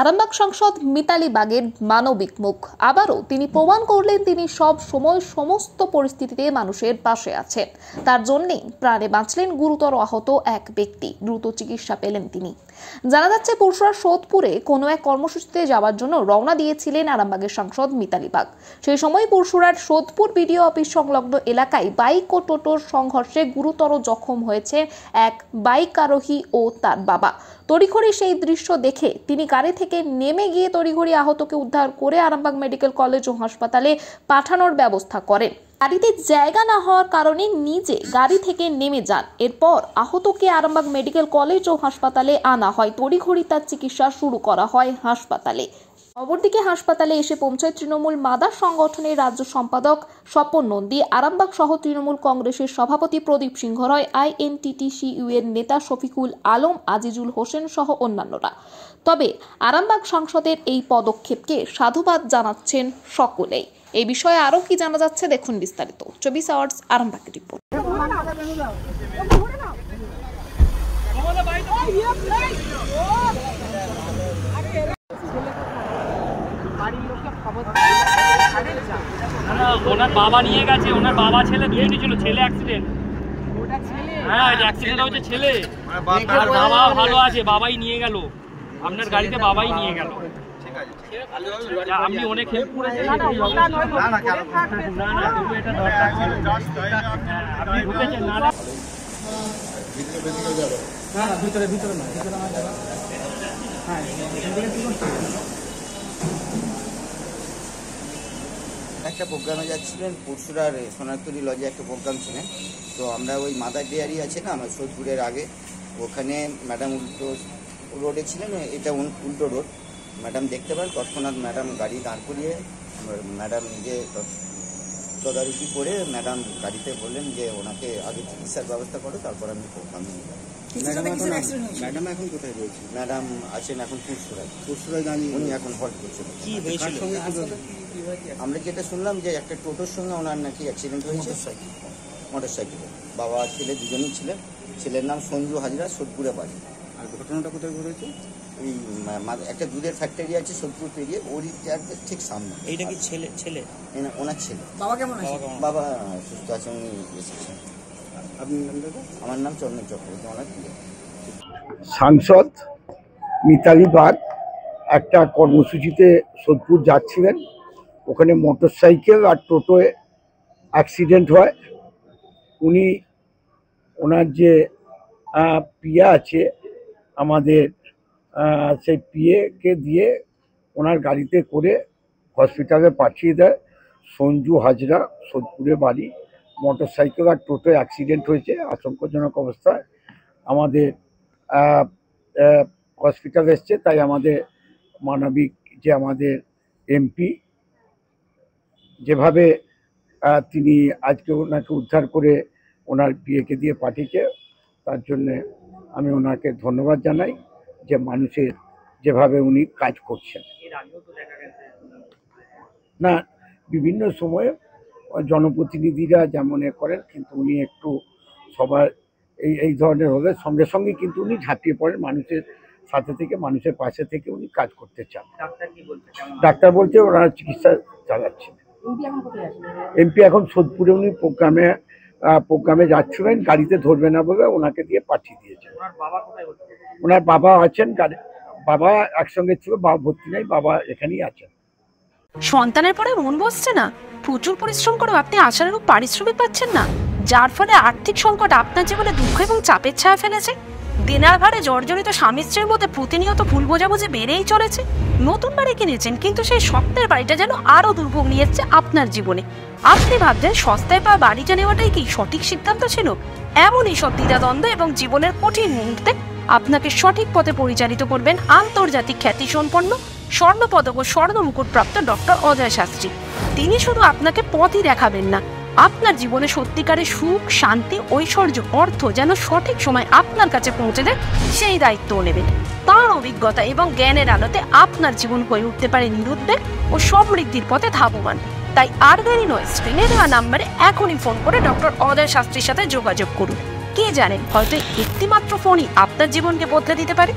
আরামবাগ সাংসদ মিতালি বাগের মানবিক মুখ। আবারও তিনি প্রমাণ করলেন তিনি সব সময় সমস্ত পরিস্থিতিতে মানুষের পাশে আছেন। তার জন্যই প্রাণে বাঁচলেন গুরুতর আহত এক ব্যক্তি, দ্রুত চিকিৎসা পেলেন তিনি। জানা যাচ্ছে পরশুরার সোদপুরে কোনো এক কর্মসূচিতে যাওয়ার জন্য রওনা দিয়েছিলেন আরামবাগের সাংসদ মিতালি বাগ। সেই সময় পরশুরার সোদপুর বিডিও অফিস সংলগ্ন এলাকায় বাইক ও টোটোর সংঘর্ষে গুরুতর জখম হয়েছে এক বাইক আরোহী ও তার বাবা। তড়িঘড়ি সেই দৃশ্য দেখে তিনি গাড়ি থেকে নেমে গিয়ে তড়িঘড়ি আহতকে উদ্ধার করে আরামবাগ মেডিকেল কলেজ ও হাসপাতালে পাঠানোর ব্যবস্থা করেন। গাড়িতে জায়গা না হওয়ার কারণে নিজে গাড়ি থেকে নেমে যান। এরপর আহতকে আরামবাগ মেডিকেল কলেজ ও হাসপাতালে আনা হয়। তড়িঘড়ি তার চিকিৎসা শুরু করা হয় হাসপাতালে। অপরদিকে হাসপাতালে এসে পৌঁছায় তৃণমূল মাদার সংগঠনের রাজ্য সম্পাদক স্বপন নন্দী, আরামবাগ সহ তৃণমূল কংগ্রেসের সভাপতি প্রদীপ সিংহ রয়, INTTCU এর নেতা শফিকুল আলম, আজিজুল হোসেন সহ অন্যান্যরা। তবে আরামবাগ সাংসদের এই পদক্ষেপকে সাধুবাদ জানাচ্ছেন সকলেই। এই বিষয়ে আরো কি জানা যাচ্ছে দেখুন বিস্তারিত 24 আওয়ার্স আরামবাগ রিপোর্ট। ওনার বাবা নিয়ে গেছে, ওনার বাবা ছেলে দুজনই ছিল। ছেলে অ্যাক্সিডেন্ট, হ্যাঁ অ্যাক্সিডেন্ট হয়েছে ছেলে, আর বাবা ভালো আছে, বাবাই নিয়ে গেল আপনার গাড়িতে, বাবাই নিয়ে গেল। আপনি অনেক হেল্প করেছেন, আপনি ঢুকেছেন না ভিতরে ভিতরে না হ্যাঁ একটা প্রোগ্রামে যাচ্ছিলেন পরশুরার সোনারতলি লজে একটা প্রোগ্রাম ছিলেন। তো আমরা ওই মাদার ডেয়ারি আছে না আমার সোদপুরের আগে, ওখানে ম্যাডাম উল্টো রোডে ছিলেন, এটা উল্টো রোড। ম্যাডাম দেখতে পান, তৎক্ষণাৎ ম্যাডাম গাড়ি দাঁড় করিয়ে ম্যাডাম নিজে তদারকি করে ম্যাডাম গাড়িতে বললেন যে ওনাকে আগে চিকিৎসার ব্যবস্থা করো, তারপর আমি প্রোগ্রামে নিয়ে যাবো। ম্যাডাম এখন কোথায় রয়েছে? ম্যাডাম আছেন এখন পরশুরায় দাঁড়িয়ে, উনি এখন হল্ট করছেন। আমরা যেটা শুনলাম যে একটা টোটোর সঙ্গে ওনার নাকি অ্যাক্সিডেন্ট হয়েছে, মোটরসাইকেলে। বাবা ছেলে দুজনই ছিলেন। ছেলের নাম সঞ্জু হাজরা, সোদপুরে বাড়ি। আর ঘটনাটা কোথায় ঘটেছে? এই একটা দুধের ফ্যাক্টরি আছে সোদপুর পেরিয়ে, ওরই ঠিক সামনে। এইটা কি ছেলে? ওনার ছেলে। বাবা কেমন আছে? বাবা সুস্থ আছে, উনি এসেছেন। আপনি নাম দাদা? আমার নাম চন্দন চক্রবর্তী, ওনার প্রিয়। সাংসদ মিতালি বাগ একটা কর্মসূচিতে সোদপুর যাচ্ছিলেন, ওখানে মোটরসাইকেল আর টোটোয় অ্যাক্সিডেন্ট হয়। উনি ওনার যে পিয়া আছে আমাদের, সেই পিএকে দিয়ে ওনার গাড়িতে করে হসপিটালে পাঠিয়ে দেয়। সঞ্জু হাজরা, সোদপুরে বাড়ি। মোটরসাইকেল আর টোটোয় অ্যাক্সিডেন্ট হয়েছে, আশঙ্কাজনক অবস্থায় আমাদের হসপিটাল এসছে। তাই আমাদের মানবিক যে আমাদের এমপি যেভাবে তিনি আজকে ওনাকে উদ্ধার করে ওনার বিয়েকে দিয়ে পাঠিয়েছে, তার জন্যে আমি ওনাকে ধন্যবাদ জানাই যে মানুষের যেভাবে উনি কাজ করছেন। না, বিভিন্ন সময়ে জনপ্রতিনিধিরা যেমন করেন, কিন্তু উনি একটু সবার এই ধরনের হলে সঙ্গে সঙ্গে কিন্তু উনি ঝাঁপিয়ে পড়েন মানুষের সাথে থেকে, মানুষের পাশে থেকে উনি কাজ করতে চান। ডাক্তার বলছে ওনারা চিকিৎসা চালাচ্ছেন। এমপি এখন সোদপুরে, উনি প্রোগ্রামে যাচ্ছিলেন, গাড়িতে ধরবে না বলে ওনাকে দিয়ে পাঠিয়ে দিয়েছেন। ওনার বাবা আছেন, বাবা একসঙ্গে ছিল, বাবা ভর্তি নেই, বাবা এখানেই আছেন। সন্তানের পরে মন বসছে না, প্রচুর পরিশ্রম করেও আপনি আশানুরূপ পারিশ্রমিক পাচ্ছেন না, যার ফলে আর্থিক সংকট আপনার জীবনে দুঃখ এবং চাপের ছায়া ফেলেছে। দিনার ভারে জর্জরিত স্বামী স্ত্রীর মধ্যে প্রতিনিয়ত ভুল বোঝাবুঝি বেড়েই চলেছে। নতুন বাড়ি কিনেছেন, কিন্তু সেই স্বপ্নের বাড়িটা যেন আরো দুর্ভোগ নিয়ে এসেছে আপনার জীবনে। আপনি ভাবছেন সস্তায় পাওয়া বাড়িটা নেওয়াটাই কি সঠিক সিদ্ধান্ত ছিল? এমনই সব দ্বিধাদ্বন্দ্ব এবং জীবনের কঠিন মুহূর্তে আপনাকে সঠিক পথে পরিচালিত করবেন আন্তর্জাতিক খ্যাতিসম্পন্ন স্বর্ণপদক ও স্বর্ণ মুকুট প্রাপ্ত ডক্টর অজয় শাস্ত্রী। তিনি শুধু আপনাকে পথই দেখাবেন না, আপনার জীবনে সত্যিকারের সুখ, শান্তি, ঐশ্বর্য, অর্থ যেন সঠিক সময় আপনার কাছে পৌঁছে দেয়, সেই দায়িত্বও নেবেন। তাঁর অভিজ্ঞতা এবং জ্ঞানের আলোতে আপনার জীবন হয়ে উঠতে পারে নিরুদ্বেগ ও সমৃদ্ধির পথে ধাবমান। তাই আর দেরি নয়, স্ক্রিনে দেওয়া নাম্বারে এখনই ফোন করে ডক্টর অজয় শাস্ত্রীর সাথে যোগাযোগ করুন। কে জানেন, হয়তো একটি মাত্র ফোনই আপনার জীবনকে বদলে দিতে পারে।